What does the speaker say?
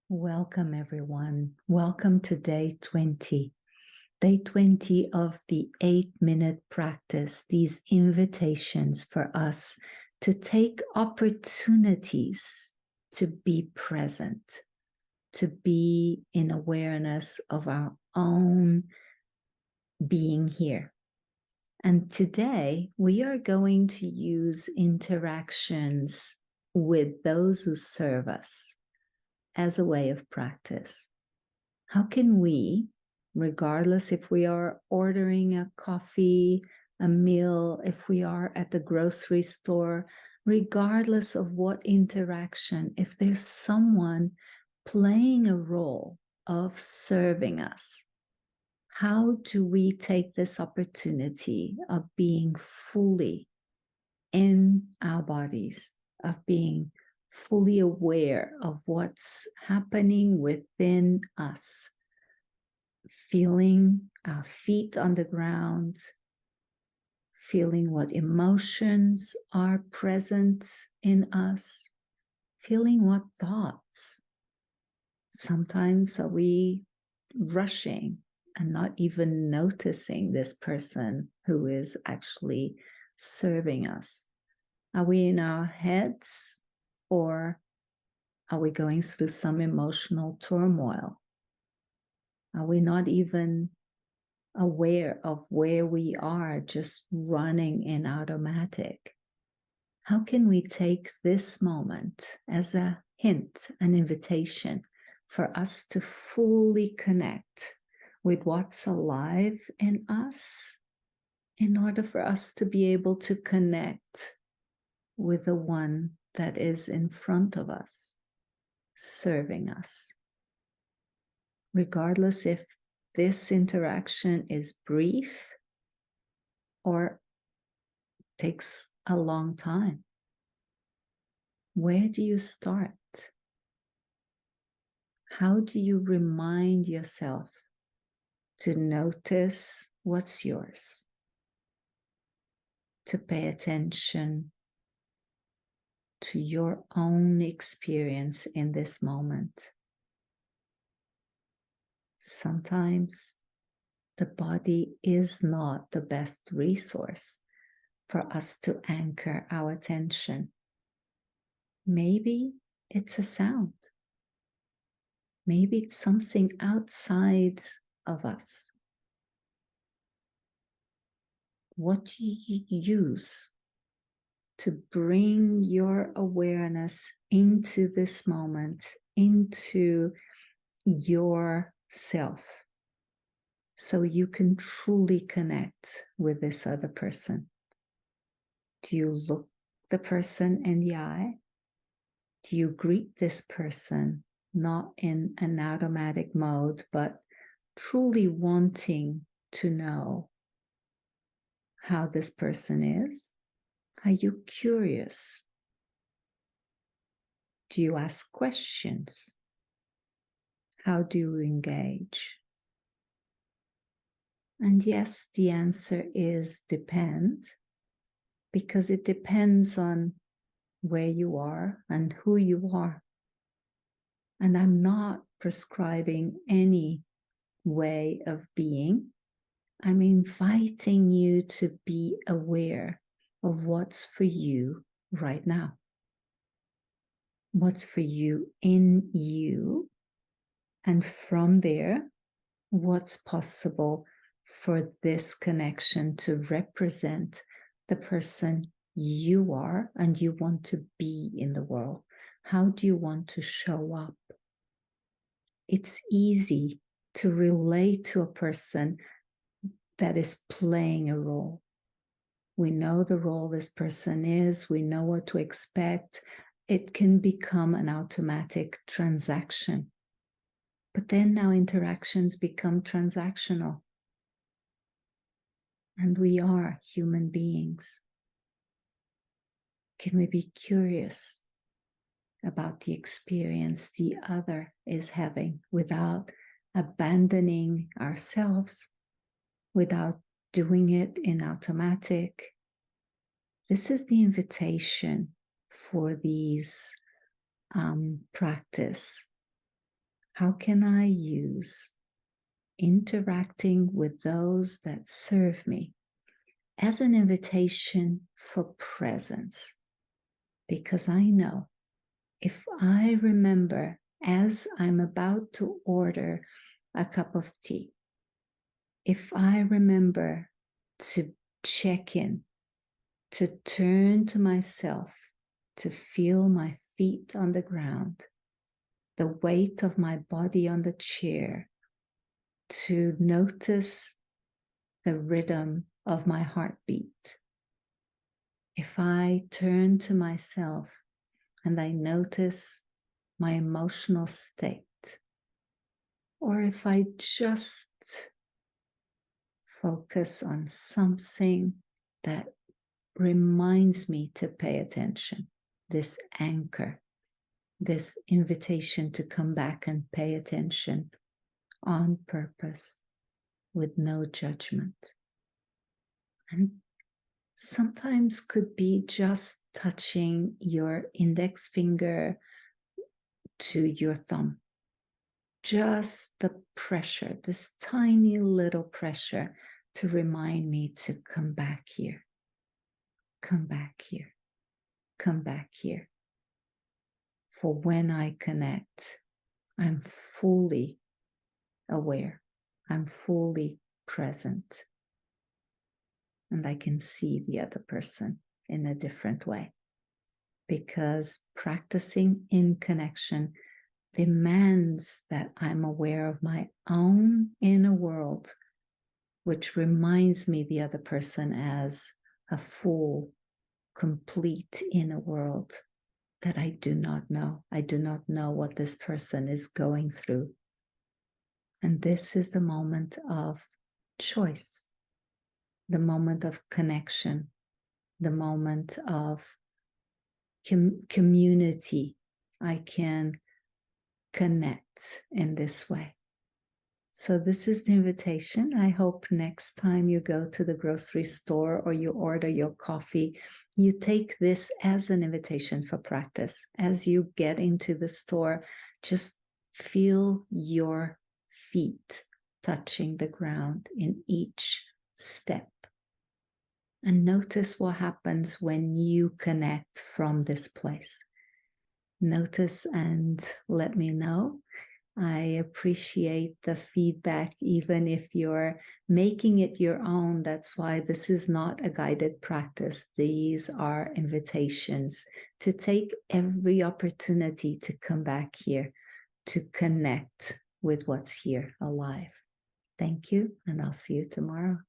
Welcome, everyone. Welcome to day 20. Day 20 of the 8-minute practice, these invitations for us to take opportunities to be present, to be in awareness of our own being here. And today we are going to use interactions with those who serve us as a way of practice. How can we, regardless if we are ordering a coffee, a meal, if we are at the grocery store, regardless of what interaction, if there's someone playing a role of serving us, how do we take this opportunity of being fully in our bodies, of being fully aware of what's happening within us, feeling our feet on the ground, feeling what emotions are present in us, feeling what thoughts. Sometimes are we rushing and not even noticing this person who is actually serving us? Are we in our heads, or are we going through some emotional turmoil? Are we not even aware of where we are, just running in automatic? How can we take this moment as a hint, an invitation for us to fully connect with what's alive in us, in order for us to be able to connect with the one that is in front of us, serving us? Regardless if this interaction is brief or takes a long time. Where do you start? How do you remind yourself to notice what's yours? To pay attention to your own experience in this moment. Sometimes the body is not the best resource for us to anchor our attention. Maybe it's a sound. Maybe it's something outside of us. What do you use to bring your awareness into this moment, into yourself, so you can truly connect with this other person? Do you look the person in the eye? Do you greet this person not in an automatic mode, but truly wanting to know how this person is? Are you curious? Do you ask questions? How do you engage? And yes, the answer is depend, because it depends on where you are and who you are. And I'm not prescribing any way of being. I'm inviting you to be aware of what's for you right now. What's for you in you. And from there, what's possible for this connection to represent the person you are and you want to be in the world. How do you want to show up? It's easy to relate to a person that is playing a role. We know the role this person is, we know what to expect. It can become an automatic transaction. But then now interactions become transactional. And we are human beings. Can we be curious about the experience the other is having without abandoning ourselves, without doing it in automatic? This is the invitation for these practice. How can I use interacting with those that serve me as an invitation for presence? Because I know if I remember as I'm about to order a cup of tea, if I remember to check in, to turn to myself, to feel my feet on the ground, the weight of my body on the chair, to notice the rhythm of my heartbeat. If I turn to myself and I notice my emotional state, or if I just focus on something that reminds me to pay attention, this anchor, this invitation to come back and pay attention on purpose with no judgment. And sometimes could be just touching your index finger to your thumb. Just the pressure, this tiny little pressure to remind me to come back here, come back here, come back here. For when I connect, I'm fully aware, I'm fully present, and I can see the other person in a different way. Because practicing in connection demands that I'm aware of my own inner world, which reminds me the other person as a full, complete inner world that I do not know. I do not know what this person is going through. And this is the moment of choice, the moment of connection, the moment of community. I can connect in this way. So this is the invitation. I hope next time you go to the grocery store or you order your coffee, you take this as an invitation for practice. As you get into the store, just feel your feet touching the ground in each step. And notice what happens when you connect from this place. Notice and let me know. I appreciate the feedback, even if you're making it your own. That's why this is not a guided practice. These are invitations to take every opportunity to come back here, to connect with what's here alive. Thank you, and I'll see you tomorrow.